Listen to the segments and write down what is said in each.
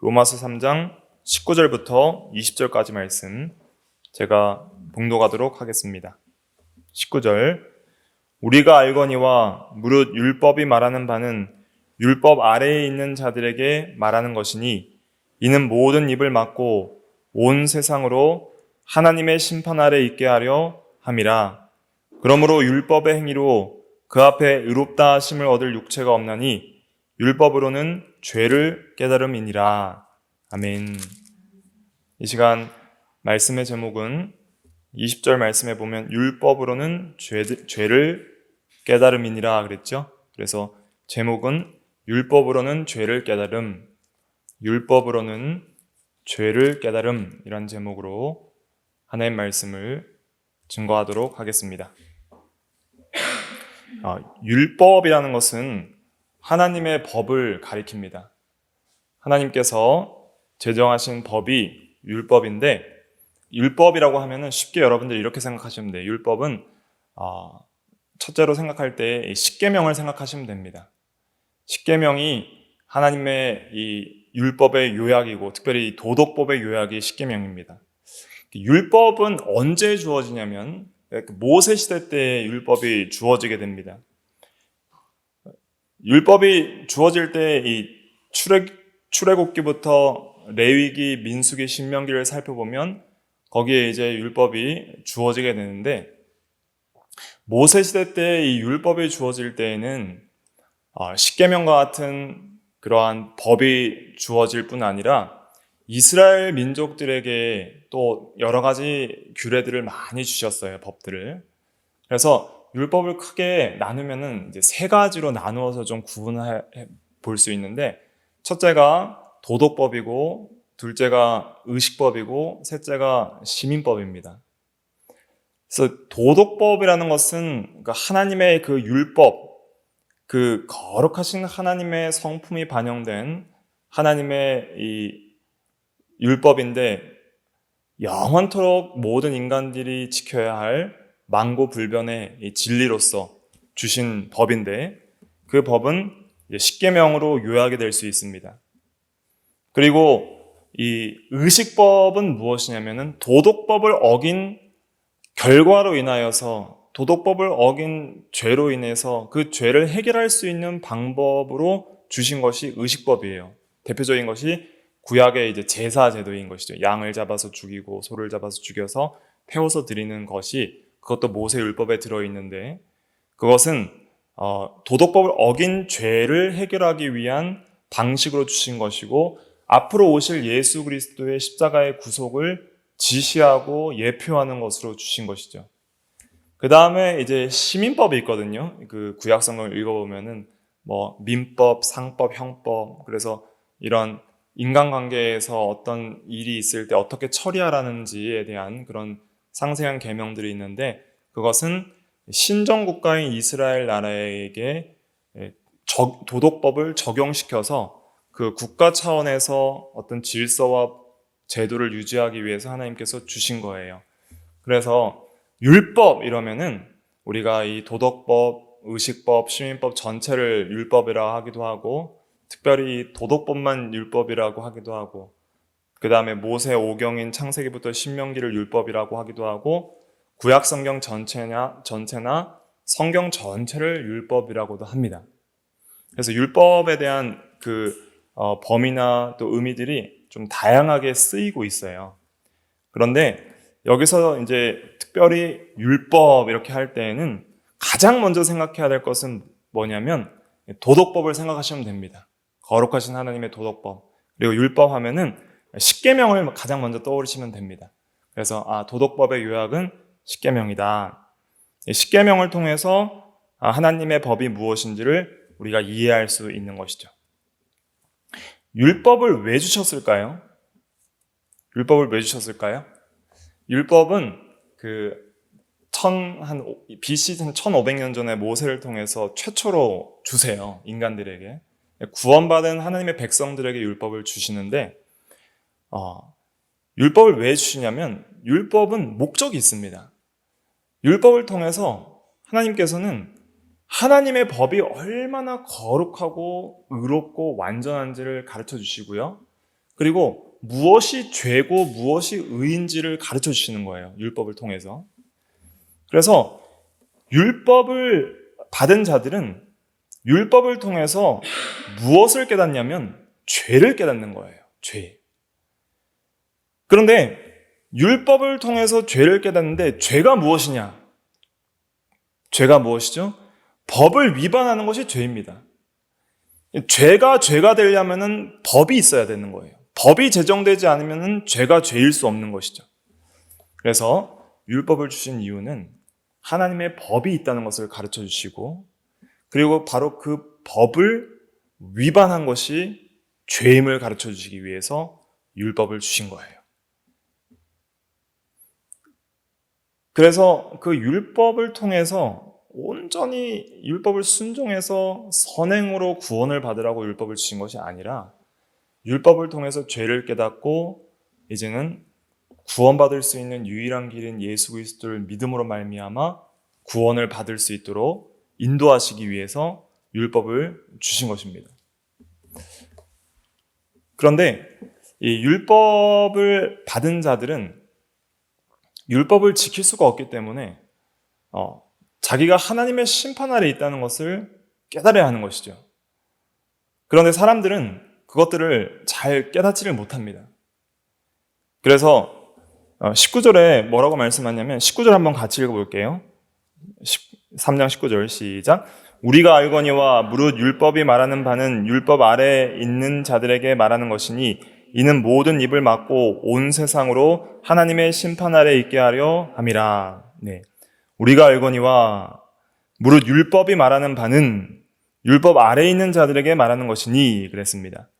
로마서 3장 19절부터 20절까지 말씀 제가 봉독하도록 하겠습니다. 19절 우리가 알거니와 무릇 율법이 말하는 바는 율법 아래에 있는 자들에게 말하는 것이니 이는 모든 입을 막고 온 세상으로 하나님의 심판 아래 있게 하려 함이라. 그러므로 율법의 행위로 그 앞에 의롭다 하심을 얻을 육체가 없나니 율법으로는 죄를 깨달음이니라. 아멘. 이 시간 말씀의 제목은 20절 말씀에 보면 율법으로는 죄를 깨달음이니라 그랬죠. 그래서 제목은 율법으로는 죄를 깨달음, 율법으로는 죄를 깨달음이란 제목으로 하나님 말씀을 증거하도록 하겠습니다. 율법이라는 것은 하나님의 법을 가리킵니다. 하나님께서 제정하신 법이 율법인데, 율법이라고 하면은 쉽게 여러분들 이렇게 생각하시면 돼요. 율법은 첫째로 생각할 때 십계명을 생각하시면 됩니다. 십계명이 하나님의 이 율법의 요약이고, 특별히 도덕법의 요약이 십계명입니다. 율법은 언제 주어지냐면 모세 시대 때 율법이 주어지게 됩니다. 율법이 주어질 때 이 출애굽기부터 레위기, 민수기, 신명기를 살펴보면 거기에 이제 율법이 주어지게 되는데, 모세 시대 때 이 율법이 주어질 때에는 십계명과 같은 그러한 법이 주어질 뿐 아니라 이스라엘 민족들에게 또 여러 가지 규례들을 많이 주셨어요, 법들을. 그래서 율법을 크게 나누면은 이제 세 가지로 나누어서 좀 구분해 볼 수 있는데, 첫째가 도덕법이고, 둘째가 의식법이고, 셋째가 시민법입니다. 그래서 도덕법이라는 것은 하나님의 그 율법, 그 거룩하신 하나님의 성품이 반영된 하나님의 이 율법인데, 영원토록 모든 인간들이 지켜야 할 만고불변의 이 진리로서 주신 법인데, 그 법은 십계명으로 요약이 될 수 있습니다. 그리고 이 의식법은 무엇이냐면은 도덕법을 어긴 결과로 인하여서, 도덕법을 어긴 죄로 인해서 그 죄를 해결할 수 있는 방법으로 주신 것이 의식법이에요. 대표적인 것이 구약의 이제 제사 제도인 것이죠. 양을 잡아서 죽이고 소를 잡아서 죽여서 태워서 드리는 것이, 그것도 모세 율법에 들어있는데, 그것은 도덕법을 어긴 죄를 해결하기 위한 방식으로 주신 것이고, 앞으로 오실 예수 그리스도의 십자가의 구속을 지시하고 예표하는 것으로 주신 것이죠. 그 다음에 이제 시민법이 있거든요. 그 구약 성경을 읽어보면은 민법, 상법, 형법, 그래서 이런 인간관계에서 어떤 일이 있을 때 어떻게 처리하라는지에 대한 그런 상세한 계명들이 있는데, 그것은 신정국가인 이스라엘 나라에게 도덕법을 적용시켜서 그 국가 차원에서 어떤 질서와 제도를 유지하기 위해서 하나님께서 주신 거예요. 그래서 율법 이러면은 우리가 이 도덕법, 의식법, 시민법 전체를 율법이라 하기도 하고, 특별히 도덕법만 율법이라고 하기도 하고, 그 다음에 모세 오경인 창세기부터 신명기를 율법이라고 하기도 하고, 구약 성경 전체나 성경 전체를 율법이라고도 합니다. 그래서 율법에 대한 그 범위나 또 의미들이 좀 다양하게 쓰이고 있어요. 그런데 여기서 이제 특별히 율법 이렇게 할 때에는 가장 먼저 생각해야 될 것은 뭐냐면 도덕법을 생각하시면 됩니다. 거룩하신 하나님의 도덕법. 그리고 율법 하면은 십계명을 가장 먼저 떠올리시면 됩니다. 그래서 도덕법의 요약은 십계명이다. 십계명을 통해서 하나님의 법이 무엇인지를 우리가 이해할 수 있는 것이죠. 율법을 왜 주셨을까요? 율법을 왜 주셨을까요? 율법은 BC 1500년 전에 모세를 통해서 최초로 주세요. 인간들에게. 구원받은 하나님의 백성들에게 율법을 주시는데, 율법을 왜 주시냐면 율법은 목적이 있습니다. 율법을 통해서 하나님께서는 하나님의 법이 얼마나 거룩하고 의롭고 완전한지를 가르쳐 주시고요. 그리고 무엇이 죄고 무엇이 의인지를 가르쳐 주시는 거예요. 율법을 통해서. 그래서 율법을 받은 자들은 율법을 통해서 무엇을 깨닫냐면 죄를 깨닫는 거예요. 죄. 그런데 율법을 통해서 죄를 깨닫는데 죄가 무엇이냐? 죄가 무엇이죠? 법을 위반하는 것이 죄입니다. 죄가 되려면은 법이 있어야 되는 거예요. 법이 제정되지 않으면은 죄가 죄일 수 없는 것이죠. 그래서 율법을 주신 이유는 하나님의 법이 있다는 것을 가르쳐 주시고, 그리고 바로 그 법을 위반한 것이 죄임을 가르쳐 주시기 위해서 율법을 주신 거예요. 그래서 그 율법을 통해서 온전히 율법을 순종해서 선행으로 구원을 받으라고 율법을 주신 것이 아니라 율법을 통해서 죄를 깨닫고 이제는 구원받을 수 있는 유일한 길인 예수 그리스도를 믿음으로 말미암아 구원을 받을 수 있도록 인도하시기 위해서 율법을 주신 것입니다. 그런데 이 율법을 받은 자들은 율법을 지킬 수가 없기 때문에 자기가 하나님의 심판 아래 있다는 것을 깨달아야 하는 것이죠. 그런데 사람들은 그것들을 잘 깨닫지를 못합니다. 그래서 19절에 뭐라고 말씀하냐면 19절 한번 같이 읽어볼게요. 3장 19절 시작. 우리가 알거니와 무릇 율법이 말하는 바는 율법 아래에 있는 자들에게 말하는 것이니 이는 모든 입을 막고 온 세상으로 하나님의 심판 아래 있게 하려 함이라. 네. 우리가 알거니와 무릇 율법이 말하는 바는 율법 아래에 있는 자들에게 말하는 것이니 그랬습니다.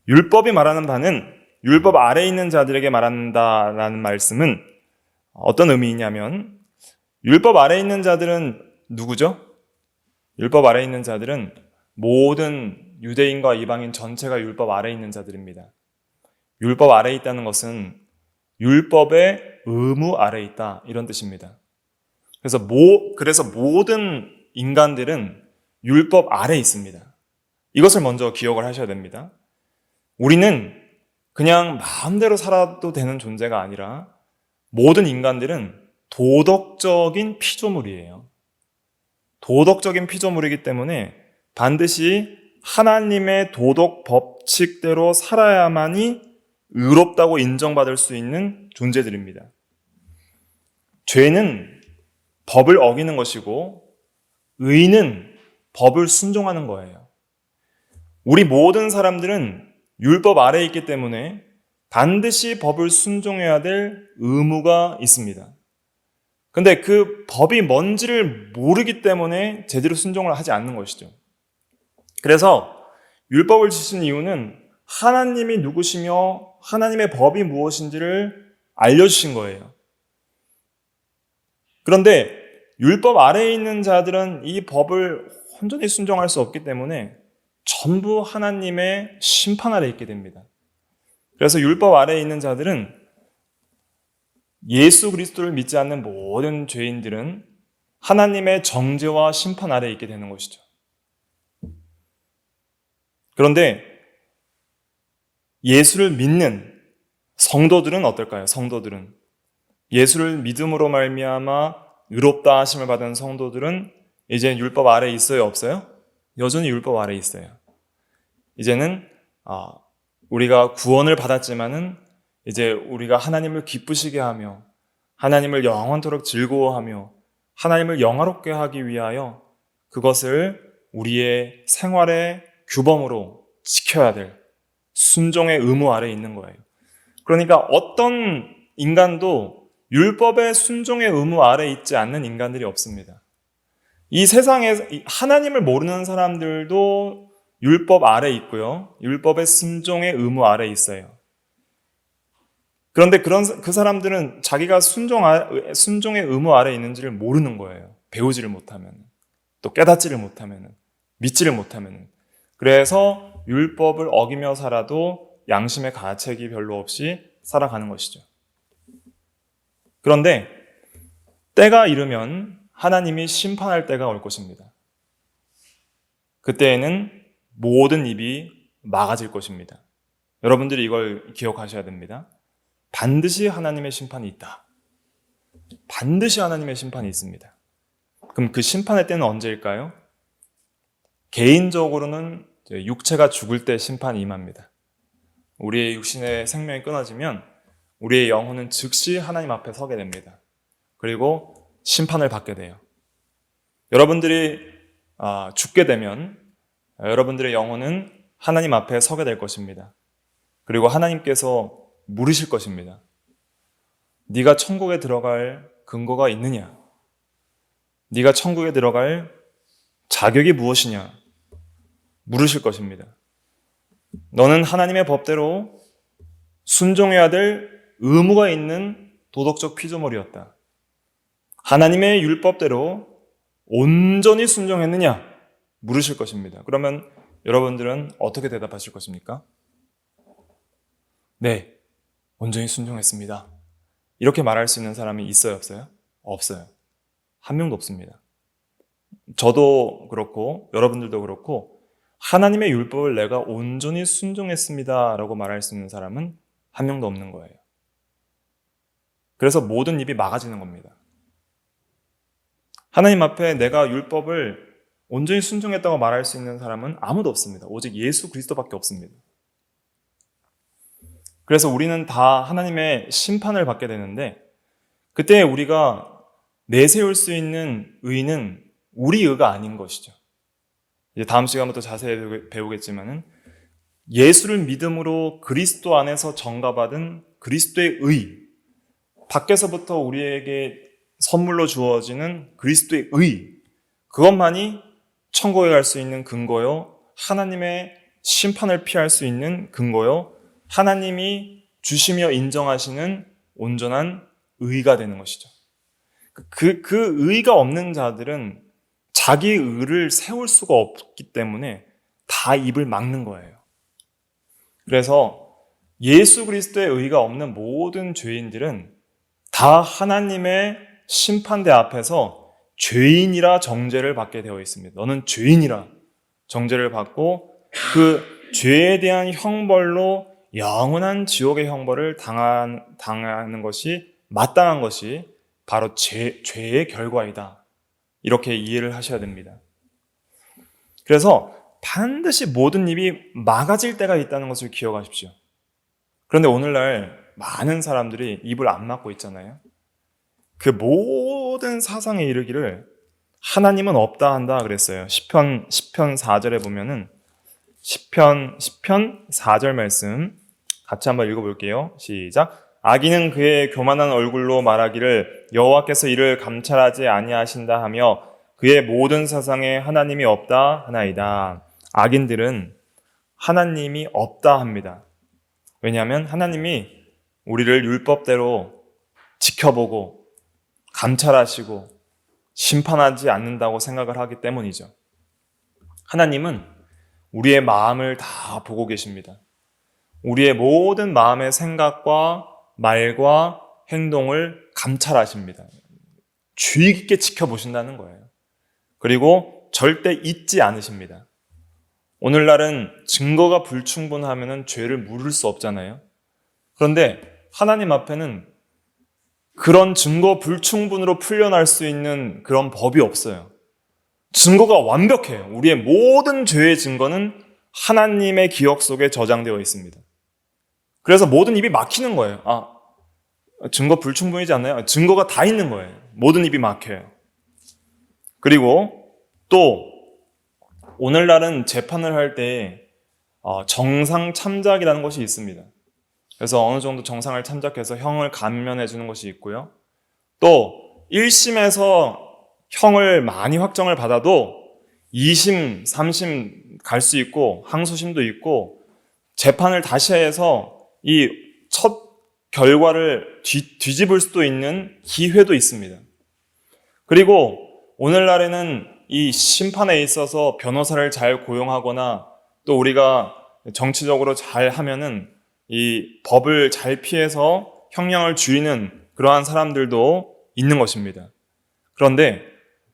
율법이 말하는 바는 율법 아래에 있는 자들에게 말한다라는 말씀은 어떤 의미이냐면 율법 아래에 있는 자들은 누구죠? 율법 아래에 있는 자들은 모든 유대인과 이방인 전체가 율법 아래에 있는 자들입니다. 율법 아래에 있다는 것은 율법의 의무 아래에 있다 이런 뜻입니다. 그래서 모든 인간들은 율법 아래에 있습니다. 이것을 먼저 기억을 하셔야 됩니다. 우리는 그냥 마음대로 살아도 되는 존재가 아니라 모든 인간들은 도덕적인 피조물이에요. 도덕적인 피조물이기 때문에 반드시 하나님의 도덕 법칙대로 살아야만이 의롭다고 인정받을 수 있는 존재들입니다. 죄는 법을 어기는 것이고 의는 법을 순종하는 거예요. 우리 모든 사람들은 율법 아래에 있기 때문에 반드시 법을 순종해야 될 의무가 있습니다. 근데 그 법이 뭔지를 모르기 때문에 제대로 순종을 하지 않는 것이죠. 그래서 율법을 주신 이유는 하나님이 누구시며 하나님의 법이 무엇인지를 알려주신 거예요. 그런데 율법 아래에 있는 자들은 이 법을 온전히 순종할 수 없기 때문에 전부 하나님의 심판 아래에 있게 됩니다. 그래서 율법 아래에 있는 자들은 예수 그리스도를 믿지 않는 모든 죄인들은 하나님의 정죄와 심판 아래에 있게 되는 것이죠. 그런데 예수를 믿는 성도들은 어떨까요? 성도들은 예수를 믿음으로 말미암아 의롭다 하심을 받은 성도들은 이제 율법 아래에 있어요? 없어요? 여전히 율법 아래에 있어요. 이제는 우리가 구원을 받았지만은 이제 우리가 하나님을 기쁘시게 하며 하나님을 영원토록 즐거워하며 하나님을 영화롭게 하기 위하여 그것을 우리의 생활의 규범으로 지켜야 될 순종의 의무 아래에 있는 거예요. 그러니까 어떤 인간도 율법의 순종의 의무 아래에 있지 않는 인간들이 없습니다. 이 세상에 하나님을 모르는 사람들도 율법 아래에 있고요. 율법의 순종의 의무 아래에 있어요. 그런데 그 사람들은 자기가 순종의 의무 아래에 있는지를 모르는 거예요. 배우지를 못하면, 또 깨닫지를 못하면, 믿지를 못하면. 그래서 율법을 어기며 살아도 양심의 가책이 별로 없이 살아가는 것이죠. 그런데 때가 이르면 하나님이 심판할 때가 올 것입니다. 그때에는 모든 입이 막아질 것입니다. 여러분들이 이걸 기억하셔야 됩니다. 반드시 하나님의 심판이 있다. 반드시 하나님의 심판이 있습니다. 그럼 그 심판의 때는 언제일까요? 개인적으로는 육체가 죽을 때 심판이 임합니다. 우리의 육신의 생명이 끊어지면 우리의 영혼은 즉시 하나님 앞에 서게 됩니다. 그리고 심판을 받게 돼요. 여러분들이 죽게 되면 여러분들의 영혼은 하나님 앞에 서게 될 것입니다. 그리고 하나님께서 물으실 것입니다. 네가 천국에 들어갈 근거가 있느냐? 네가 천국에 들어갈 자격이 무엇이냐? 물으실 것입니다. 너는 하나님의 법대로 순종해야 될 의무가 있는 도덕적 피조물이었다. 하나님의 율법대로 온전히 순종했느냐? 물으실 것입니다. 그러면 여러분들은 어떻게 대답하실 것입니까? 네, 온전히 순종했습니다. 이렇게 말할 수 있는 사람이 있어요, 없어요? 없어요. 한 명도 없습니다. 저도 그렇고 여러분들도 그렇고 하나님의 율법을 내가 온전히 순종했습니다 라고 말할 수 있는 사람은 한 명도 없는 거예요. 그래서 모든 입이 막아지는 겁니다. 하나님 앞에 내가 율법을 온전히 순종했다고 말할 수 있는 사람은 아무도 없습니다. 오직 예수 그리스도밖에 없습니다. 그래서 우리는 다 하나님의 심판을 받게 되는데 그때 우리가 내세울 수 있는 의는 우리 의가 아닌 것이죠. 이제 다음 시간부터 자세히 배우겠지만은 예수를 믿음으로 그리스도 안에서 정가받은 그리스도의 의, 밖에서부터 우리에게 선물로 주어지는 그리스도의 의, 그것만이 천국에 갈 수 있는 근거요, 하나님의 심판을 피할 수 있는 근거요, 하나님이 주시며 인정하시는 온전한 의가 되는 것이죠. 그 의가 없는 자들은 자기 의를 세울 수가 없기 때문에 다 입을 막는 거예요. 그래서 예수 그리스도의 의가 없는 모든 죄인들은 다 하나님의 심판대 앞에서 죄인이라 정죄를 받게 되어 있습니다. 너는 죄인이라 정죄를 받고 그 죄에 대한 형벌로 영원한 지옥의 형벌을 당하는 것이 마땅한 것이 바로 죄의 결과이다. 이렇게 이해를 하셔야 됩니다. 그래서 반드시 모든 입이 막아질 때가 있다는 것을 기억하십시오. 그런데 오늘날 많은 사람들이 입을 안 막고 있잖아요. 그 모든 사상에 이르기를 하나님은 없다 한다 그랬어요. 시편 4절에 보면은 시편 4절 말씀 같이 한번 읽어볼게요. 시작. 악인은 그의 교만한 얼굴로 말하기를 여호와께서 이를 감찰하지 아니하신다 하며 그의 모든 사상에 하나님이 없다 하나이다. 악인들은 하나님이 없다 합니다. 왜냐하면 하나님이 우리를 율법대로 지켜보고 감찰하시고 심판하지 않는다고 생각을 하기 때문이죠. 하나님은 우리의 마음을 다 보고 계십니다. 우리의 모든 마음의 생각과 말과 행동을 감찰하십니다. 주의 깊게 지켜보신다는 거예요. 그리고 절대 잊지 않으십니다. 오늘날은 증거가 불충분하면 죄를 물을 수 없잖아요. 그런데 하나님 앞에는 그런 증거 불충분으로 풀려날 수 있는 그런 법이 없어요. 증거가 완벽해요. 우리의 모든 죄의 증거는 하나님의 기억 속에 저장되어 있습니다. 그래서 모든 입이 막히는 거예요. 증거 불충분이지 않나요? 증거가 다 있는 거예요. 모든 입이 막혀요. 그리고 또 오늘날은 재판을 할 때 정상 참작이라는 것이 있습니다. 그래서 어느 정도 정상을 참작해서 형을 감면해 주는 것이 있고요. 또 1심에서 형을 많이 확정을 받아도 2심, 3심 갈 수 있고 항소심도 있고 재판을 다시 해서 이 첫 결과를 뒤집을 수도 있는 기회도 있습니다. 그리고 오늘날에는 이 심판에 있어서 변호사를 잘 고용하거나 또 우리가 정치적으로 잘 하면은 이 법을 잘 피해서 형량을 줄이는 그러한 사람들도 있는 것입니다. 그런데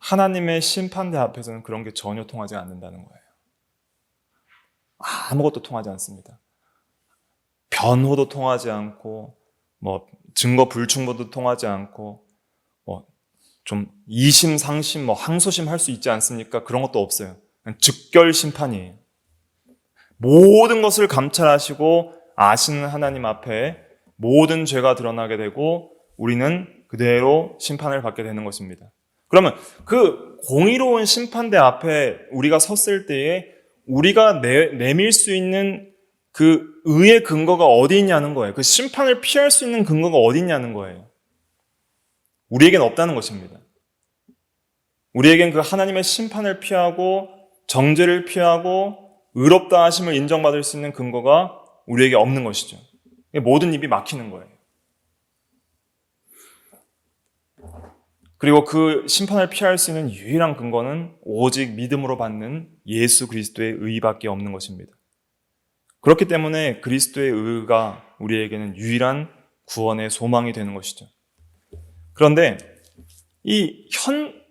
하나님의 심판대 앞에서는 그런 게 전혀 통하지 않는다는 거예요. 아무것도 통하지 않습니다. 변호도 통하지 않고 뭐 증거 불충분도 통하지 않고 뭐 좀 이심 상심 뭐 항소심 할 수 있지 않습니까? 그런 것도 없어요. 그냥 즉결 심판이에요. 모든 것을 감찰하시고 아시는 하나님 앞에 모든 죄가 드러나게 되고 우리는 그대로 심판을 받게 되는 것입니다. 그러면 그 공의로운 심판대 앞에 우리가 섰을 때에 우리가 내밀 수 있는 그 의의 근거가 어디 있냐는 거예요. 그 심판을 피할 수 있는 근거가 어디 있냐는 거예요. 우리에겐 없다는 것입니다. 우리에겐 그 하나님의 심판을 피하고 정죄를 피하고 의롭다 하심을 인정받을 수 있는 근거가 우리에게 없는 것이죠. 모든 입이 막히는 거예요. 그리고 그 심판을 피할 수 있는 유일한 근거는 오직 믿음으로 받는 예수 그리스도의 의밖에 없는 것입니다. 그렇기 때문에 그리스도의 의가 우리에게는 유일한 구원의 소망이 되는 것이죠. 그런데 이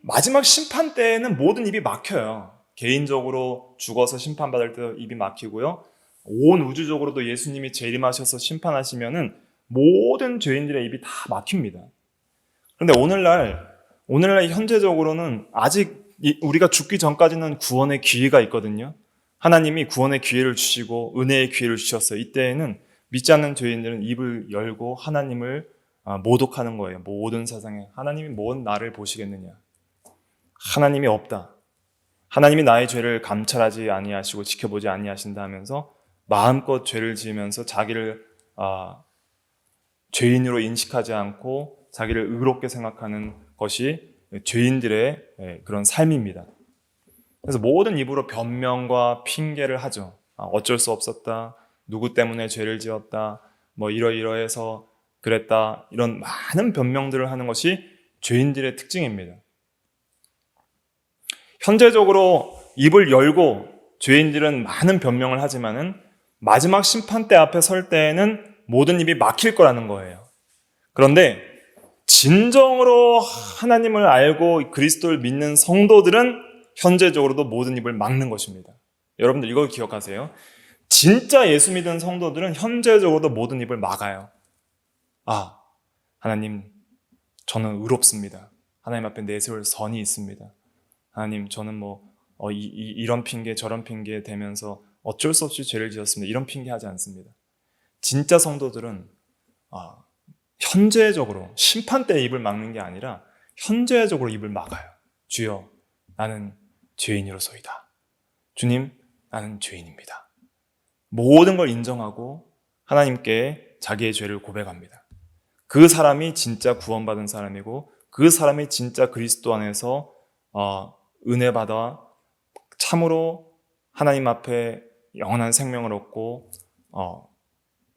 마지막 심판 때에는 모든 입이 막혀요. 개인적으로 죽어서 심판받을 때 입이 막히고요. 온 우주적으로도 예수님이 재림하셔서 심판하시면은 모든 죄인들의 입이 다 막힙니다. 그런데 오늘날 현재적으로는 아직 우리가 죽기 전까지는 구원의 기회가 있거든요. 하나님이 구원의 기회를 주시고 은혜의 기회를 주셨어요. 이때에는 믿지 않는 죄인들은 입을 열고 하나님을 모독하는 거예요. 모든 세상에 하나님이 뭔 나를 보시겠느냐. 하나님이 없다. 하나님이 나의 죄를 감찰하지 아니하시고 지켜보지 아니하신다 하면서 마음껏 죄를 지으면서 자기를 죄인으로 인식하지 않고 자기를 의롭게 생각하는 것이 죄인들의 그런 삶입니다. 그래서 모든 입으로 변명과 핑계를 하죠. 어쩔 수 없었다. 누구 때문에 죄를 지었다. 뭐 이러이러해서 그랬다. 이런 많은 변명들을 하는 것이 죄인들의 특징입니다. 현재적으로 입을 열고 죄인들은 많은 변명을 하지만은 마지막 심판대 앞에 설 때에는 모든 입이 막힐 거라는 거예요. 그런데 진정으로 하나님을 알고 그리스도를 믿는 성도들은 현재적으로도 모든 입을 막는 것입니다. 여러분들 이걸 기억하세요. 진짜 예수 믿는 성도들은 현재적으로도 모든 입을 막아요. 하나님, 저는 의롭습니다. 하나님 앞에 내세울 선이 있습니다. 하나님, 저는 이런 핑계 저런 핑계 대면서 어쩔 수 없이 죄를 지었습니다. 이런 핑계 하지 않습니다. 진짜 성도들은 현재적으로 심판 때 입을 막는 게 아니라 현재적으로 입을 막아요. 주여, 나는 죄인으로소이다. 주님, 나는 죄인입니다. 모든 걸 인정하고 하나님께 자기의 죄를 고백합니다. 그 사람이 진짜 구원받은 사람이고 그 사람이 진짜 그리스도 안에서 은혜 받아 참으로 하나님 앞에 영원한 생명을 얻고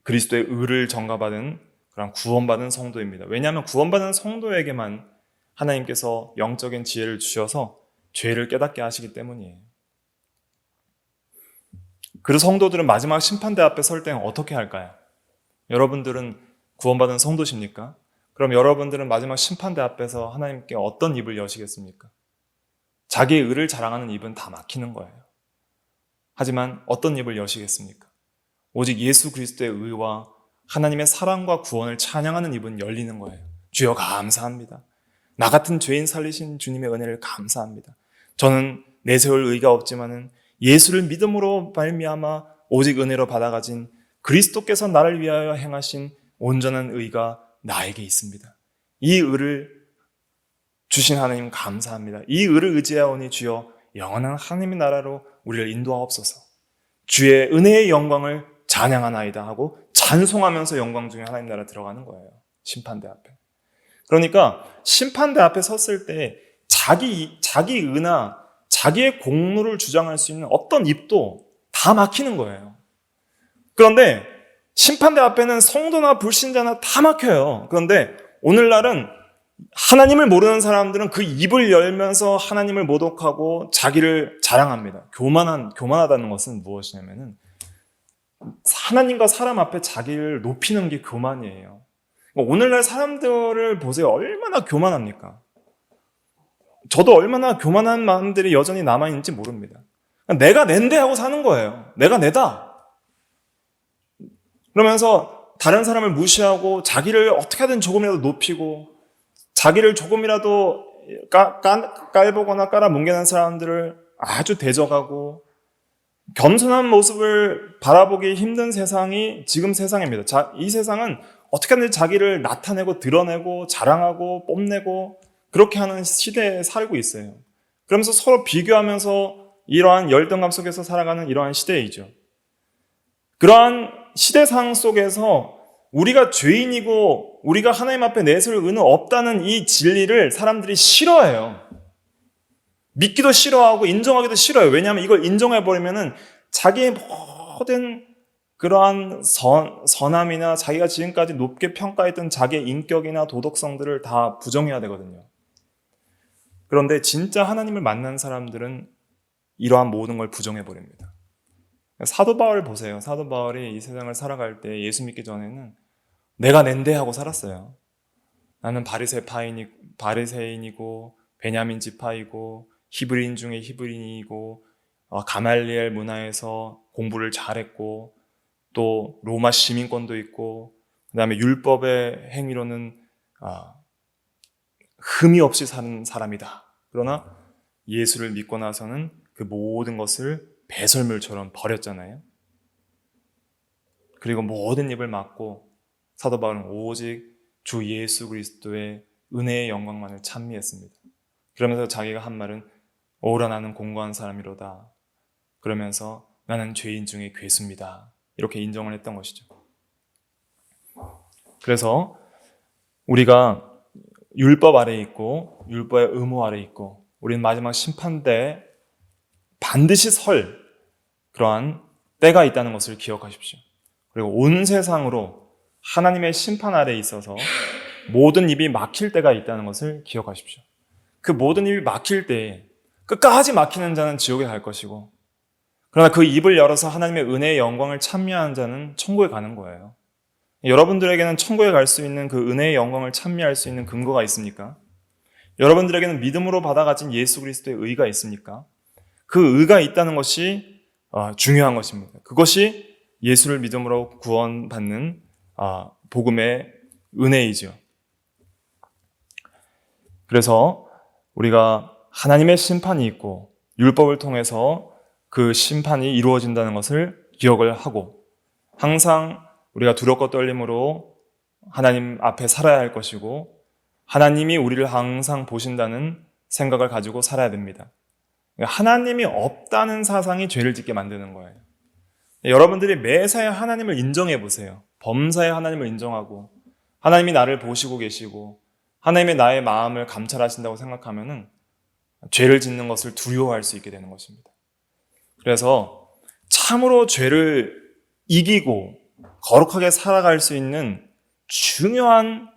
그리스도의 의를 전가받은 그런 구원받은 성도입니다. 왜냐하면 구원받은 성도에게만 하나님께서 영적인 지혜를 주셔서 죄를 깨닫게 하시기 때문이에요. 그 성도들은 마지막 심판대 앞에 설 때는 어떻게 할까요? 여러분들은 구원받은 성도십니까? 그럼 여러분들은 마지막 심판대 앞에서 하나님께 어떤 입을 여시겠습니까? 자기의 의를 자랑하는 입은 다 막히는 거예요. 하지만 어떤 입을 여시겠습니까? 오직 예수 그리스도의 의와 하나님의 사랑과 구원을 찬양하는 입은 열리는 거예요. 주여 감사합니다. 나 같은 죄인 살리신 주님의 은혜를 감사합니다. 저는 내세울 의가 없지만은 예수를 믿음으로 말미암아 오직 은혜로 받아가진 그리스도께서 나를 위하여 행하신 온전한 의가 나에게 있습니다. 이 의를 주신 하나님 감사합니다. 이 의를 의지하오니 주여 영원한 하나님의 나라로 우리를 인도하옵소서. 주의 은혜의 영광을 찬양하나이다 하고 찬송하면서 영광 중에 하나님 나라 들어가는 거예요. 심판대 앞에. 그러니까 심판대 앞에 섰을 때 자기 의나 자기의 공로를 주장할 수 있는 어떤 입도 다 막히는 거예요. 그런데 심판대 앞에는 성도나 불신자나 다 막혀요. 그런데 오늘날은 하나님을 모르는 사람들은 그 입을 열면서 하나님을 모독하고 자기를 자랑합니다. 교만하다는 것은 무엇이냐면은 하나님과 사람 앞에 자기를 높이는 게 교만이에요. 오늘날 사람들을 보세요. 얼마나 교만합니까? 저도 얼마나 교만한 마음들이 여전히 남아있는지 모릅니다. 내가 낸데 하고 사는 거예요. 내가 내다. 그러면서 다른 사람을 무시하고 자기를 어떻게든 조금이라도 높이고 자기를 조금이라도 깔보거나 깔아뭉개는 사람들을 아주 대적하고 겸손한 모습을 바라보기 힘든 세상이 지금 세상입니다. 이 세상은 어떻게든 자기를 나타내고 드러내고 자랑하고 뽐내고 그렇게 하는 시대에 살고 있어요. 그러면서 서로 비교하면서 이러한 열등감 속에서 살아가는 이러한 시대이죠. 그러한 시대상 속에서 우리가 죄인이고 우리가 하나님 앞에 내세울 의는 없다는 이 진리를 사람들이 싫어해요. 믿기도 싫어하고 인정하기도 싫어요. 왜냐하면 이걸 인정해버리면은 자기의 모든 그러한 선함이나 자기가 지금까지 높게 평가했던 자기의 인격이나 도덕성들을 다 부정해야 되거든요. 그런데 진짜 하나님을 만난 사람들은 이러한 모든 걸 부정해버립니다. 사도 바울 보세요. 사도 바울이 이 세상을 살아갈 때 예수 믿기 전에는 내가 낸데 하고 살았어요. 나는 바리새인이고 베냐민 지파이고 히브리인 중에 히브리인이고 가말리엘 문화에서 공부를 잘했고 또 로마 시민권도 있고 그다음에 율법의 행위로는 흠이 없이 사는 사람이다. 그러나 예수를 믿고 나서는 그 모든 것을 배설물처럼 버렸잖아요. 그리고 모든 입을 막고 사도 바울은 오직 주 예수 그리스도의 은혜의 영광만을 찬미했습니다. 그러면서 자기가 한 말은 오라 나는 공고한 사람이로다. 그러면서 나는 죄인 중에 괴수입니다. 이렇게 인정을 했던 것이죠. 그래서 우리가 율법 아래에 있고 율법의 의무 아래에 있고 우리는 마지막 심판 때 반드시 설 그러한 때가 있다는 것을 기억하십시오. 그리고 온 세상으로 하나님의 심판 아래에 있어서 모든 입이 막힐 때가 있다는 것을 기억하십시오. 그 모든 입이 막힐 때 끝까지 막히는 자는 지옥에 갈 것이고 그러나 그 입을 열어서 하나님의 은혜의 영광을 찬미하는 자는 천국에 가는 거예요. 여러분들에게는 천국에 갈 수 있는 그 은혜의 영광을 찬미할 수 있는 근거가 있습니까? 여러분들에게는 믿음으로 받아가진 예수 그리스도의 의가 있습니까? 그 의가 있다는 것이 중요한 것입니다. 그것이 예수를 믿음으로 구원받는 복음의 은혜이죠. 그래서 우리가 하나님의 심판이 있고 율법을 통해서 그 심판이 이루어진다는 것을 기억을 하고 항상 우리가 두렵고 떨림으로 하나님 앞에 살아야 할 것이고 하나님이 우리를 항상 보신다는 생각을 가지고 살아야 됩니다. 하나님이 없다는 사상이 죄를 짓게 만드는 거예요. 여러분들이 매사에 하나님을 인정해 보세요. 범사에 하나님을 인정하고 하나님이 나를 보시고 계시고 하나님의 나의 마음을 감찰하신다고 생각하면은 죄를 짓는 것을 두려워할 수 있게 되는 것입니다. 그래서 참으로 죄를 이기고 거룩하게 살아갈 수 있는 중요한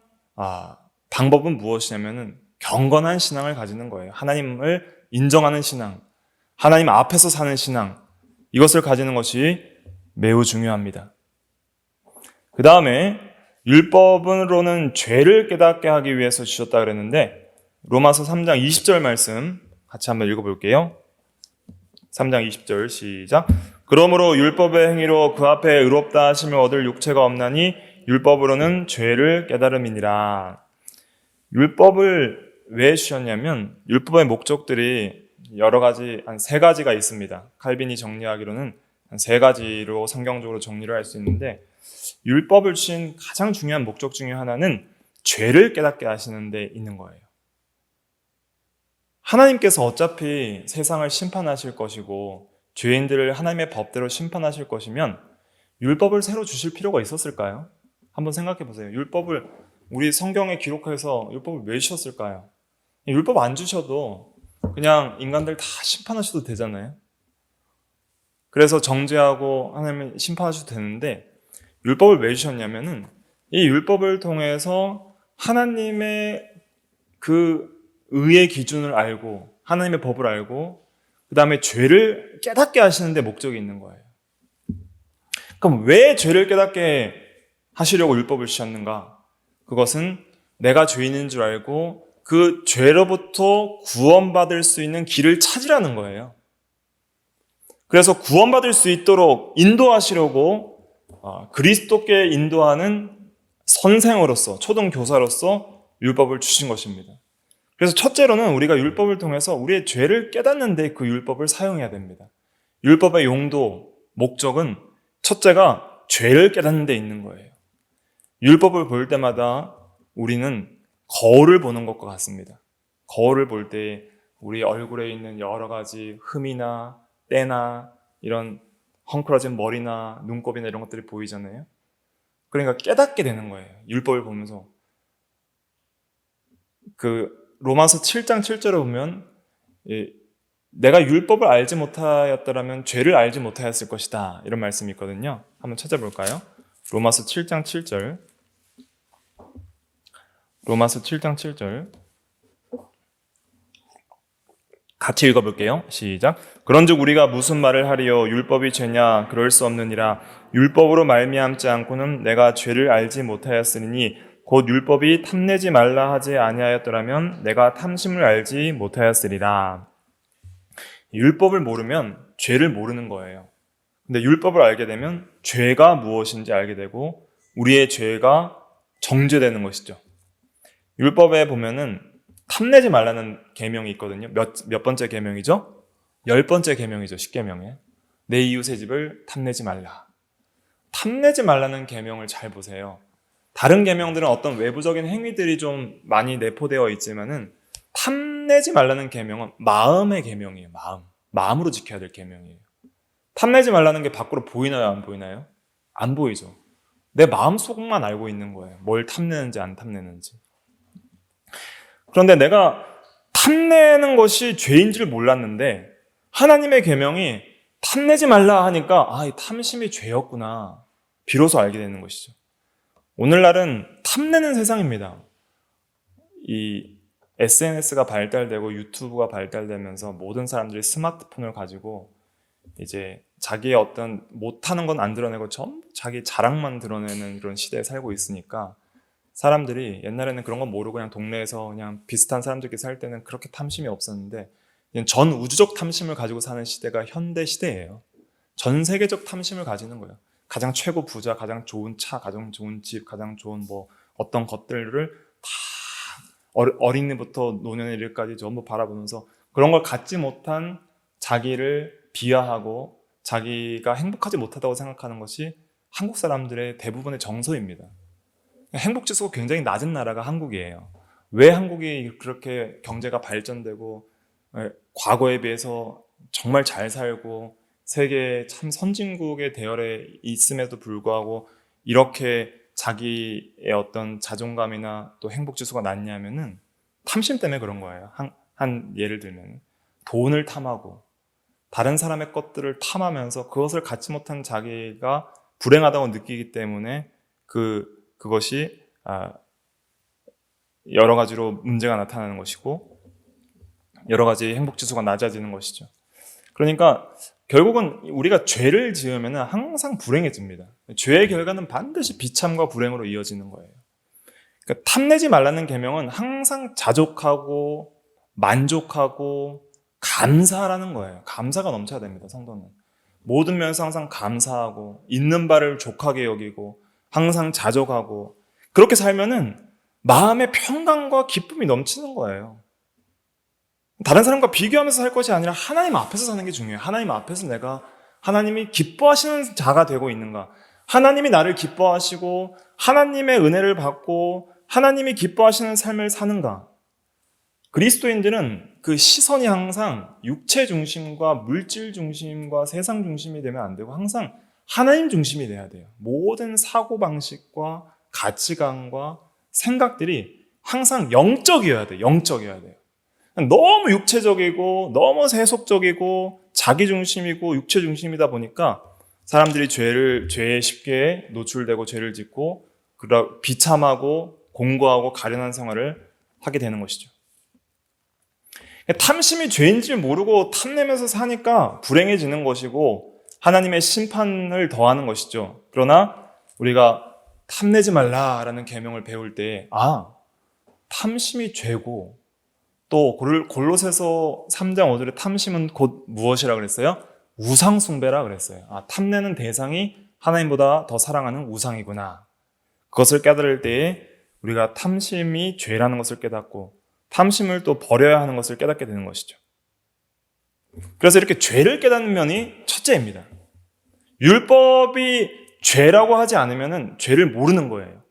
방법은 무엇이냐면은 경건한 신앙을 가지는 거예요. 하나님을 인정하는 신앙, 하나님 앞에서 사는 신앙, 이것을 가지는 것이 매우 중요합니다. 그 다음에 율법으로는 죄를 깨닫게 하기 위해서 주셨다 그랬는데 로마서 3장 20절 말씀 같이 한번 읽어볼게요. 3장 20절 시작. 그러므로 율법의 행위로 그 앞에 의롭다 하심을 얻을 육체가 없나니 율법으로는 죄를 깨달음이니라. 율법을 왜 주셨냐면 율법의 목적들이 여러 가지, 한 3가지가 있습니다. 칼빈이 정리하기로는 한 3가지로 성경적으로 정리를 할 수 있는데 율법을 주신 가장 중요한 목적 중에 하나는 죄를 깨닫게 하시는 데 있는 거예요. 하나님께서 어차피 세상을 심판하실 것이고 죄인들을 하나님의 법대로 심판하실 것이면 율법을 새로 주실 필요가 있었을까요? 한번 생각해 보세요. 율법을 우리 성경에 기록해서 율법을 왜 주셨을까요? 율법 안 주셔도 그냥 인간들 다 심판하셔도 되잖아요. 그래서 정죄하고 하나님을 심판하셔도 되는데 율법을 왜 주셨냐면은 이 율법을 통해서 하나님의 그 의의 기준을 알고 하나님의 법을 알고 그 다음에 죄를 깨닫게 하시는 데 목적이 있는 거예요. 그럼 왜 죄를 깨닫게 하시려고 율법을 주셨는가? 그것은 내가 죄인인 줄 알고 그 죄로부터 구원받을 수 있는 길을 찾으라는 거예요. 그래서 구원받을 수 있도록 인도하시려고 그리스도께 인도하는 선생으로서, 초등교사로서 율법을 주신 것입니다. 그래서 첫째로는 우리가 율법을 통해서 우리의 죄를 깨닫는데 그 율법을 사용해야 됩니다. 율법의 용도, 목적은 첫째가 죄를 깨닫는 데 있는 거예요. 율법을 볼 때마다 우리는 거울을 보는 것과 같습니다. 거울을 볼 때 우리 얼굴에 있는 여러 가지 흠이나 때나 이런 헝클어진 머리나 눈곱이나 이런 것들이 보이잖아요. 그러니까 깨닫게 되는 거예요. 율법을 보면서. 로마서 7장 7절에 보면 내가 율법을 알지 못하였더라면 죄를 알지 못하였을 것이다. 이런 말씀이 있거든요. 한번 찾아볼까요? 로마서 7장 7절. 로마서 7장 7절. 같이 읽어볼게요. 시작. 그런즉 우리가 무슨 말을 하리요? 율법이 죄냐? 그럴 수 없느니라. 율법으로 말미암지 않고는 내가 죄를 알지 못하였으니 곧 율법이 탐내지 말라 하지 아니하였더라면 내가 탐심을 알지 못하였으리라. 율법을 모르면 죄를 모르는 거예요. 근데 율법을 알게 되면 죄가 무엇인지 알게 되고 우리의 죄가 정죄되는 것이죠. 율법에 보면은 탐내지 말라는 계명이 있거든요. 몇 번째 계명이죠? 10번째 계명이죠. 10계명에. 내 이웃의 집을 탐내지 말라. 탐내지 말라는 계명을 잘 보세요. 다른 계명들은 어떤 외부적인 행위들이 좀 많이 내포되어 있지만은 탐내지 말라는 계명은 마음의 계명이에요. 마음으로 지켜야 될 계명이에요. 탐내지 말라는 게 밖으로 보이나요? 안 보이나요? 안 보이죠. 내 마음속만 알고 있는 거예요. 뭘 탐내는지 안 탐내는지. 그런데 내가 탐내는 것이 죄인 줄 몰랐는데 하나님의 계명이 탐내지 말라 하니까 이 탐심이 죄였구나. 비로소 알게 되는 것이죠. 오늘날은 탐내는 세상입니다. 이 SNS가 발달되고 유튜브가 발달되면서 모든 사람들이 스마트폰을 가지고 이제 자기의 어떤 못하는 건 안 드러내고 전부 자기 자랑만 드러내는 그런 시대에 살고 있으니까 사람들이 옛날에는 그런 건 모르고 그냥 동네에서 그냥 비슷한 사람들끼리 살 때는 그렇게 탐심이 없었는데 전 우주적 탐심을 가지고 사는 시대가 현대 시대예요. 전 세계적 탐심을 가지는 거예요. 가장 최고 부자, 가장 좋은 차, 가장 좋은 집, 가장 좋은 어떤 것들을 다 어린이부터 노년에 이르기까지 전부 바라보면서 그런 걸 갖지 못한 자기를 비하하고 자기가 행복하지 못하다고 생각하는 것이 한국 사람들의 대부분의 정서입니다. 행복지수가 굉장히 낮은 나라가 한국이에요. 왜 한국이 그렇게 경제가 발전되고 과거에 비해서 정말 잘 살고 세계 참 선진국의 대열에 있음에도 불구하고 이렇게 자기의 어떤 자존감이나 또 행복지수가 낮냐면은 탐심 때문에 그런 거예요. 한 예를 들면 돈을 탐하고 다른 사람의 것들을 탐하면서 그것을 갖지 못한 자기가 불행하다고 느끼기 때문에 그것이 여러 가지로 문제가 나타나는 것이고 여러 가지 행복지수가 낮아지는 것이죠. 그러니까 결국은 우리가 죄를 지으면 항상 불행해집니다. 죄의 결과는 반드시 비참과 불행으로 이어지는 거예요. 그러니까 탐내지 말라는 계명은 항상 자족하고 만족하고 감사하라는 거예요. 감사가 넘쳐야 됩니다. 성도는 모든 면에서 항상 감사하고 있는 바를 족하게 여기고 항상 자족하고 그렇게 살면은 마음의 평강과 기쁨이 넘치는 거예요. 다른 사람과 비교하면서 살 것이 아니라 하나님 앞에서 사는 게 중요해요. 하나님 앞에서 내가 하나님이 기뻐하시는 자가 되고 있는가? 하나님이 나를 기뻐하시고 하나님의 은혜를 받고 하나님이 기뻐하시는 삶을 사는가? 그리스도인들은 그 시선이 항상 육체 중심과 물질 중심과 세상 중심이 되면 안 되고 항상 하나님 중심이 돼야 돼요. 모든 사고방식과 가치관과 생각들이 항상 영적이어야 돼요. 영적이어야 돼요. 너무 육체적이고 너무 세속적이고 자기 중심이고 육체 중심이다 보니까 사람들이 죄에 쉽게 노출되고 죄를 짓고 비참하고 공고하고 가련한 생활을 하게 되는 것이죠. 탐심이 죄인지 모르고 탐내면서 사니까 불행해지는 것이고 하나님의 심판을 더하는 것이죠. 그러나 우리가 탐내지 말라라는 계명을 배울 때 탐심이 죄고 또 골로새서 3장 5절에 탐심은 곧 무엇이라 그랬어요? 우상 숭배라 그랬어요. 탐내는 대상이 하나님보다 더 사랑하는 우상이구나. 그것을 깨달을 때에 우리가 탐심이 죄라는 것을 깨닫고 탐심을 또 버려야 하는 것을 깨닫게 되는 것이죠. 그래서 이렇게 죄를 깨닫는 면이 첫째입니다. 율법이 죄라고 하지 않으면 죄를 모르는 거예요.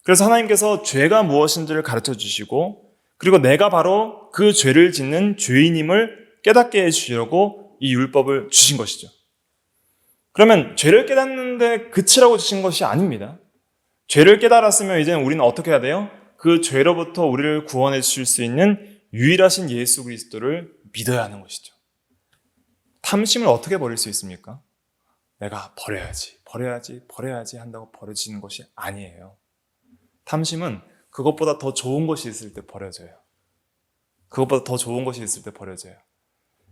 그래서 하나님께서 죄가 무엇인지를 가르쳐 주시고 그리고 내가 바로 그 죄를 짓는 죄인임을 깨닫게 해주시려고 이 율법을 주신 것이죠. 그러면 죄를 깨닫는데 그치라고 주신 것이 아닙니다. 죄를 깨달았으면 이제는 우리는 어떻게 해야 돼요? 그 죄로부터 우리를 구원해 주실 수 있는 유일하신 예수 그리스도를 믿어야 하는 것이죠. 탐심을 어떻게 버릴 수 있습니까? 내가 버려야지 한다고 버려지는 것이 아니에요. 탐심은 그것보다 더 좋은 것이 있을 때 버려져요. 그것보다 더 좋은 것이 있을 때 버려져요.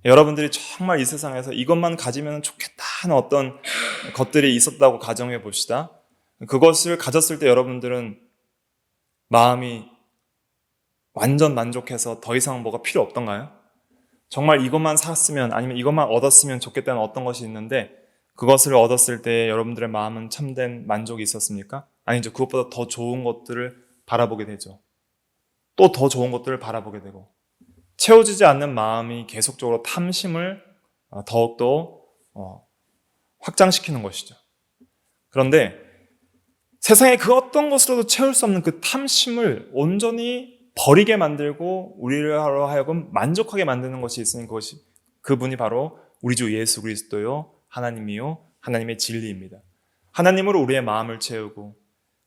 여러분들이 정말 이 세상에서 이것만 가지면 좋겠다 하는 어떤 것들이 있었다고 가정해 봅시다. 그것을 가졌을 때 여러분들은 마음이 완전 만족해서 더 이상 뭐가 필요 없던가요? 정말 이것만 샀으면 아니면 이것만 얻었으면 좋겠다는 어떤 것이 있는데 그것을 얻었을 때 여러분들의 마음은 참된 만족이 있었습니까? 아니죠. 그것보다 더 좋은 것들을 바라보게 되죠. 또 더 좋은 것들을 바라보게 되고 채워지지 않는 마음이 계속적으로 탐심을 더욱더 확장시키는 것이죠. 그런데 세상에 그 어떤 것으로도 채울 수 없는 그 탐심을 온전히 버리게 만들고 우리를 하여금 만족하게 만드는 것이 있으니 그분이 바로 우리 주 예수 그리스도요 하나님이요 하나님의 진리입니다. 하나님으로 우리의 마음을 채우고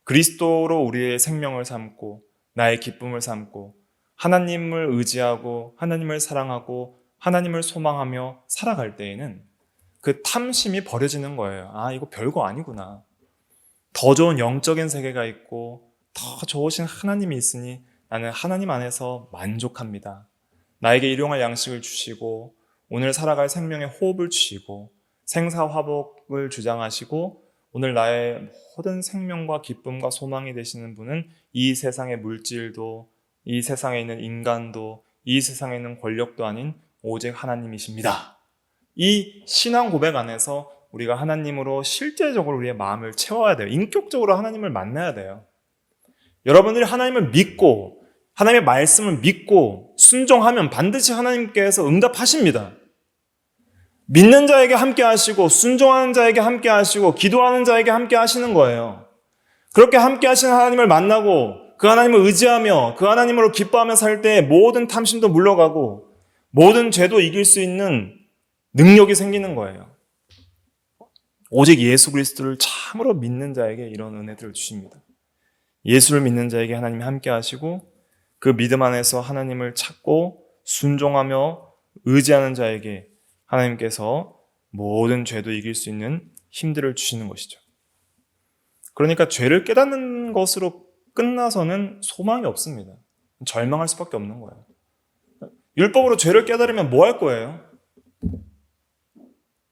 그리스도로 우리의 생명을 삼고 나의 기쁨을 삼고 하나님을 의지하고 하나님을 사랑하고 하나님을 소망하며 살아갈 때에는 그 탐심이 버려지는 거예요. 아, 이거 별거 아니구나. 더 좋은 영적인 세계가 있고 더 좋으신 하나님이 있으니 나는 하나님 안에서 만족합니다. 나에게 일용할 양식을 주시고 오늘 살아갈 생명의 호흡을 주시고 생사화복을 주장하시고 오늘 나의 모든 생명과 기쁨과 소망이 되시는 분은 이 세상의 물질도 이 세상에 있는 인간도 이 세상에 있는 권력도 아닌 오직 하나님이십니다. 이 신앙 고백 안에서 우리가 하나님으로 실제적으로 우리의 마음을 채워야 돼요. 인격적으로 하나님을 만나야 돼요. 여러분들이 하나님을 믿고 하나님의 말씀을 믿고 순종하면 반드시 하나님께서 응답하십니다. 믿는 자에게 함께 하시고 순종하는 자에게 함께 하시고 기도하는 자에게 함께 하시는 거예요. 그렇게 함께 하시는 하나님을 만나고 그 하나님을 의지하며 그 하나님으로 기뻐하며 살 때 모든 탐심도 물러가고 모든 죄도 이길 수 있는 능력이 생기는 거예요. 오직 예수 그리스도를 참으로 믿는 자에게 이런 은혜들을 주십니다. 예수를 믿는 자에게 하나님이 함께 하시고 그 믿음 안에서 하나님을 찾고 순종하며 의지하는 자에게 하나님께서 모든 죄도 이길 수 있는 힘들을 주시는 것이죠. 그러니까 죄를 깨닫는 것으로 끝나서는 소망이 없습니다. 절망할 수밖에 없는 거예요. 율법으로 죄를 깨달으면 뭐 할 거예요?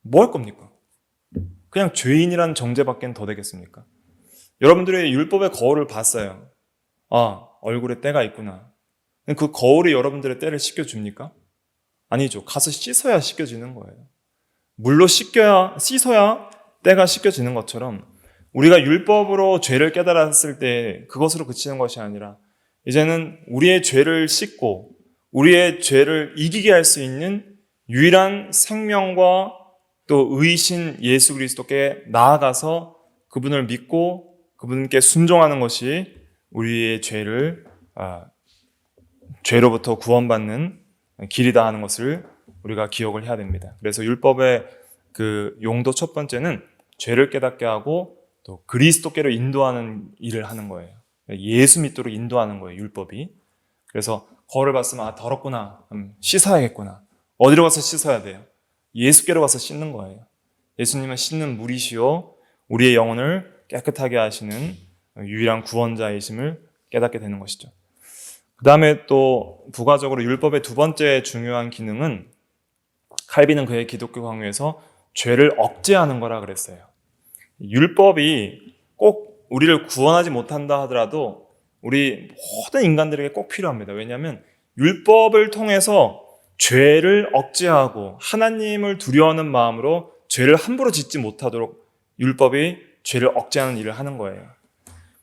뭐 할 겁니까? 그냥 죄인이라는 정죄밖에 더 되겠습니까? 여러분들이 율법의 거울을 봤어요. 아, 얼굴에 때가 있구나. 그 거울이 여러분들의 때를 씻겨줍니까? 아니죠. 가서 씻어야 씻겨지는 거예요. 물로 씻어야 때가 씻겨지는 것처럼 우리가 율법으로 죄를 깨달았을 때 그것으로 그치는 것이 아니라 이제는 우리의 죄를 씻고 우리의 죄를 이기게 할 수 있는 유일한 생명과 또 의신 예수 그리스도께 나아가서 그분을 믿고 그분께 순종하는 것이 우리의 죄로부터 구원받는 길이다 하는 것을 우리가 기억을 해야 됩니다. 그래서 율법의 그 용도 첫 번째는 죄를 깨닫게 하고 또 그리스도께로 인도하는 일을 하는 거예요. 예수 믿도록 인도하는 거예요, 율법이. 그래서 거울을 봤으면 아, 더럽구나. 씻어야겠구나. 어디로 가서 씻어야 돼요? 예수께로 가서 씻는 거예요. 예수님은 씻는 물이시요 우리의 영혼을 깨끗하게 하시는 유일한 구원자이심을 깨닫게 되는 것이죠. 그 다음에 또 부가적으로 율법의 두 번째 중요한 기능은 칼빈은 그의 기독교 강요에서 죄를 억제하는 거라 그랬어요. 율법이 꼭 우리를 구원하지 못한다 하더라도 우리 모든 인간들에게 꼭 필요합니다. 왜냐하면 율법을 통해서 죄를 억제하고 하나님을 두려워하는 마음으로 죄를 함부로 짓지 못하도록 율법이 죄를 억제하는 일을 하는 거예요.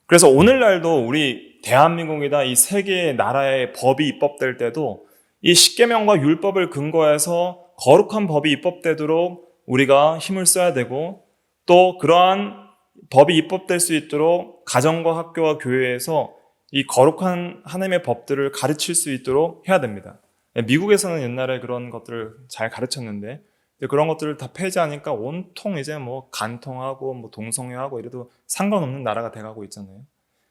그래서 오늘날도 우리 대한민국이나 이 세계의 나라의 법이 입법될 때도 이 십계명과 율법을 근거해서 거룩한 법이 입법되도록 우리가 힘을 써야 되고, 또 그러한 법이 입법될 수 있도록 가정과 학교와 교회에서 이 거룩한 하나님의 법들을 가르칠 수 있도록 해야 됩니다. 미국에서는 옛날에 그런 것들을 잘 가르쳤는데 그런 것들을 다 폐지하니까 온통 이제 뭐 간통하고 뭐 동성애하고 이래도 상관없는 나라가 돼가고 있잖아요.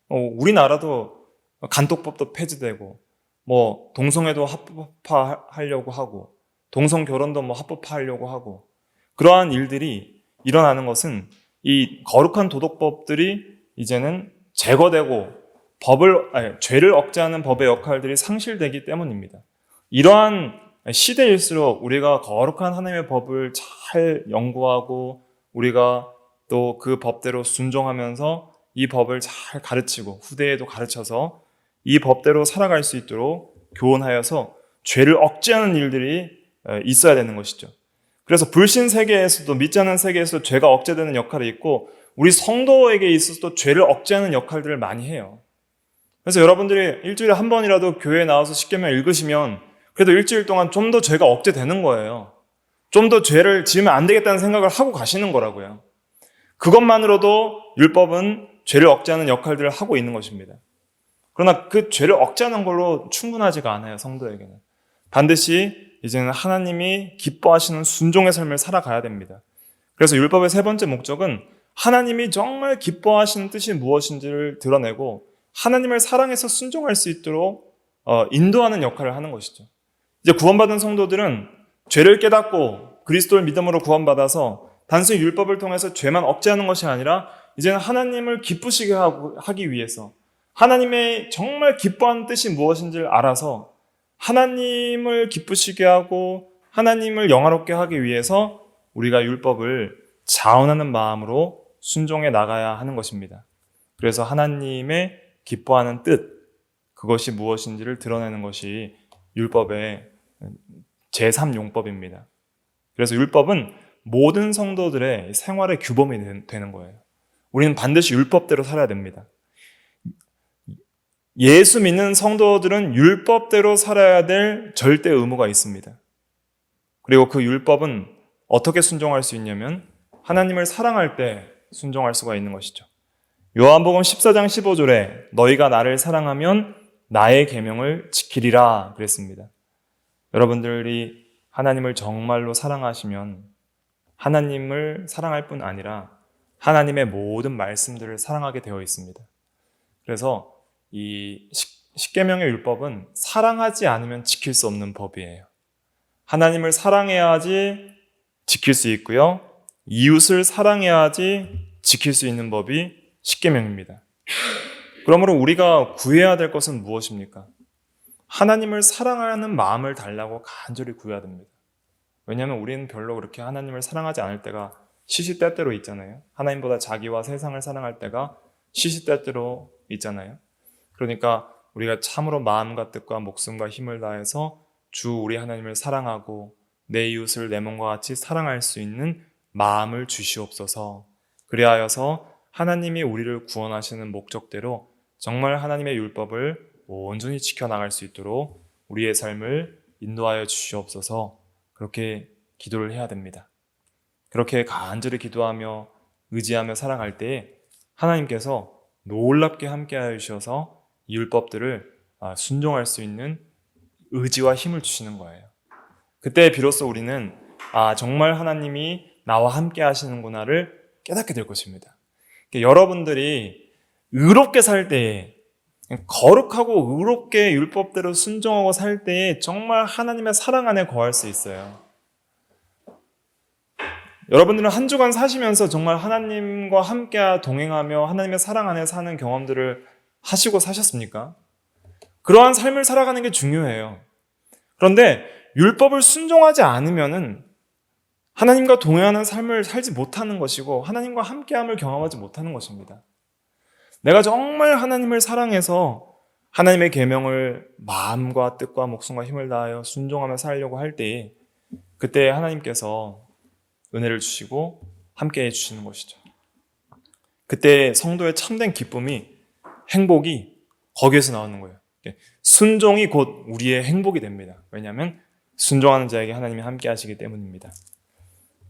우리나라도 간통법도 폐지되고 뭐 동성애도 합법화하려고 하고 동성 결혼도 뭐 합법화하려고 하고, 그러한 일들이 일어나는 것은 이 거룩한 도덕법들이 이제는 제거되고 죄를 억제하는 법의 역할들이 상실되기 때문입니다. 이러한 시대일수록 우리가 거룩한 하나님의 법을 잘 연구하고 우리가 또 그 법대로 순종하면서 이 법을 잘 가르치고 후대에도 가르쳐서 이 법대로 살아갈 수 있도록 교훈하여서 죄를 억제하는 일들이 있어야 되는 것이죠. 그래서 불신 세계에서도, 믿지 않는 세계에서도 죄가 억제되는 역할이 있고 우리 성도에게 있어서도 죄를 억제하는 역할들을 많이 해요. 그래서 여러분들이 일주일에 한 번이라도 교회에 나와서 십계명 읽으시면 그래도 일주일 동안 좀 더 죄가 억제되는 거예요. 좀 더 죄를 지으면 안 되겠다는 생각을 하고 가시는 거라고요. 그것만으로도 율법은 죄를 억제하는 역할들을 하고 있는 것입니다. 그러나 그 죄를 억제하는 걸로 충분하지가 않아요, 성도에게는. 반드시 이제는 하나님이 기뻐하시는 순종의 삶을 살아가야 됩니다. 그래서 율법의 세 번째 목적은 하나님이 정말 기뻐하시는 뜻이 무엇인지를 드러내고 하나님을 사랑해서 순종할 수 있도록 인도하는 역할을 하는 것이죠. 이제 구원받은 성도들은 죄를 깨닫고 그리스도를 믿음으로 구원받아서 단순히 율법을 통해서 죄만 억제하는 것이 아니라 이제는 하나님을 기쁘시게 하기 위해서 하나님의 정말 기뻐하는 뜻이 무엇인지를 알아서 하나님을 기쁘시게 하고 하나님을 영화롭게 하기 위해서 우리가 율법을 자원하는 마음으로 순종해 나가야 하는 것입니다. 그래서 하나님의 기뻐하는 뜻, 그것이 무엇인지를 드러내는 것이 율법의 제3용법입니다. 그래서 율법은 모든 성도들의 생활의 규범이 되는 거예요. 우리는 반드시 율법대로 살아야 됩니다. 예수 믿는 성도들은 율법대로 살아야 될 절대 의무가 있습니다. 그리고 그 율법은 어떻게 순종할 수 있냐면 하나님을 사랑할 때 순종할 수가 있는 것이죠. 요한복음 14장 15절에 너희가 나를 사랑하면 나의 계명을 지키리라 그랬습니다. 여러분들이 하나님을 정말로 사랑하시면 하나님을 사랑할 뿐 아니라 하나님의 모든 말씀들을 사랑하게 되어 있습니다. 그래서 이 십계명의 율법은 사랑하지 않으면 지킬 수 없는 법이에요. 하나님을 사랑해야지 지킬 수 있고요. 이웃을 사랑해야지 지킬 수 있는 법이 십계명입니다. 그러므로 우리가 구해야 될 것은 무엇입니까? 하나님을 사랑하는 마음을 달라고 간절히 구해야 됩니다. 왜냐하면 우리는 별로 그렇게 하나님을 사랑하지 않을 때가 시시때때로 있잖아요. 하나님보다 자기와 세상을 사랑할 때가 시시때때로 있잖아요. 그러니까 우리가 참으로 마음과 뜻과 목숨과 힘을 다해서 주 우리 하나님을 사랑하고 내 이웃을 내 몸과 같이 사랑할 수 있는 마음을 주시옵소서. 그리하여서 하나님이 우리를 구원하시는 목적대로 정말 하나님의 율법을 온전히 지켜나갈 수 있도록 우리의 삶을 인도하여 주시옵소서. 그렇게 기도를 해야 됩니다. 그렇게 간절히 기도하며 의지하며 살아갈 때에 하나님께서 놀랍게 함께하여 주셔서 이 율법들을 순종할 수 있는 의지와 힘을 주시는 거예요. 그때 비로소 우리는 정말 하나님이 나와 함께 하시는구나를 깨닫게 될 것입니다. 여러분들이 의롭게 살 때에, 거룩하고 의롭게 율법대로 순종하고 살 때에 정말 하나님의 사랑 안에 거할 수 있어요. 여러분들은 한 주간 사시면서 정말 하나님과 함께 동행하며 하나님의 사랑 안에 사는 경험들을 하시고 사셨습니까? 그러한 삶을 살아가는 게 중요해요. 그런데 율법을 순종하지 않으면은 하나님과 동행하는 삶을 살지 못하는 것이고 하나님과 함께함을 경험하지 못하는 것입니다. 내가 정말 하나님을 사랑해서 하나님의 계명을 마음과 뜻과 목숨과 힘을 다하여 순종하며 살려고 할 때에 그때 하나님께서 은혜를 주시고 함께해 주시는 것이죠. 그때 성도의 참된 기쁨이, 행복이 거기에서 나오는 거예요. 순종이 곧 우리의 행복이 됩니다. 왜냐하면 순종하는 자에게 하나님이 함께 하시기 때문입니다.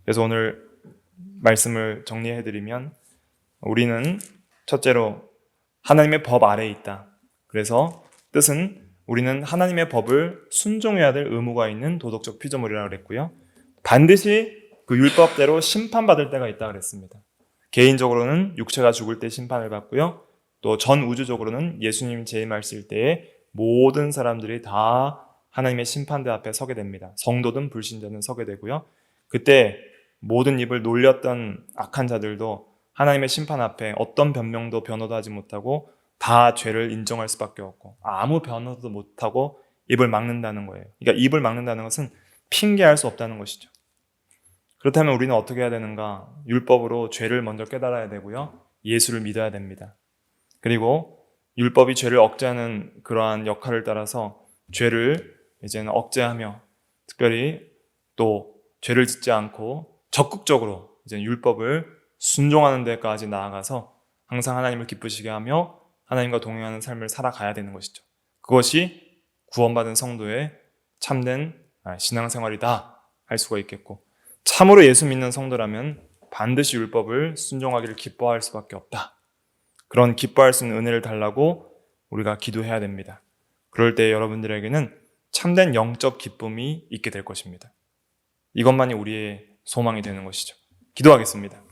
그래서 오늘 말씀을 정리해드리면, 우리는 첫째로 하나님의 법 아래에 있다. 그래서 뜻은 우리는 하나님의 법을 순종해야 될 의무가 있는 도덕적 피조물이라고 그랬고요. 반드시 그 율법대로 심판받을 때가 있다 그랬습니다. 개인적으로는 육체가 죽을 때 심판을 받고요. 또 전 우주적으로는 예수님 재림하실 때에 모든 사람들이 다 하나님의 심판대 앞에 서게 됩니다. 성도든 불신자든 서게 되고요. 그때 모든 입을 놀렸던 악한 자들도 하나님의 심판 앞에 어떤 변명도 변호도 하지 못하고 다 죄를 인정할 수밖에 없고, 아무 변호도 못하고 입을 막는다는 거예요. 그러니까 입을 막는다는 것은 핑계할 수 없다는 것이죠. 그렇다면 우리는 어떻게 해야 되는가? 율법으로 죄를 먼저 깨달아야 되고요. 예수를 믿어야 됩니다. 그리고 율법이 죄를 억제하는 그러한 역할을 따라서 죄를 이제는 억제하며, 특별히 또 죄를 짓지 않고 적극적으로 이제 율법을 순종하는 데까지 나아가서 항상 하나님을 기쁘시게 하며 하나님과 동행하는 삶을 살아가야 되는 것이죠. 그것이 구원받은 성도의 참된 신앙생활이다 할 수가 있겠고, 참으로 예수 믿는 성도라면 반드시 율법을 순종하기를 기뻐할 수밖에 없다. 그런 기뻐할 수 있는 은혜를 달라고 우리가 기도해야 됩니다. 그럴 때 여러분들에게는 참된 영적 기쁨이 있게 될 것입니다. 이것만이 우리의 소망이 되는 것이죠. 기도하겠습니다.